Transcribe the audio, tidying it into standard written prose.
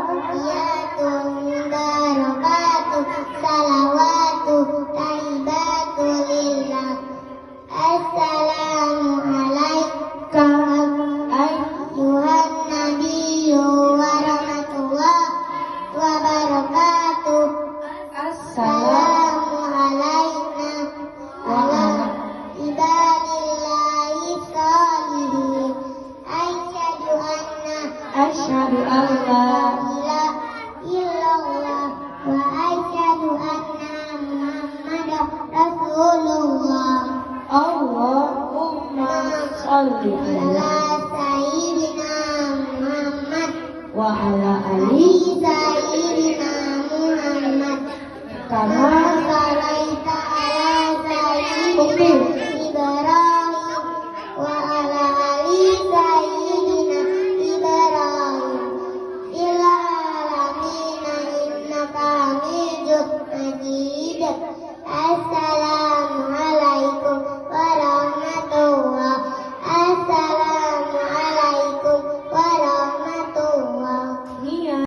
tahiyatun barakatuh salawatu taibatu lillah. Assalamu alaika ayyuhan nabiyyu wa rahmatullahi wa barakatuh. Assalamu alaina wa ala ibadillahi sholihin. Asyhadu an la ilaha illallah wa asyhadu anna Muhammadar Rasulullah. Allahumma sholli ala sayyidina Muhammad wa ala ali sayyidina Muhammad kama shalaita ala sayyidina Ibrahim wa ala ali sayyidina Ibrahim fil alamin innaka Hamidum Majid.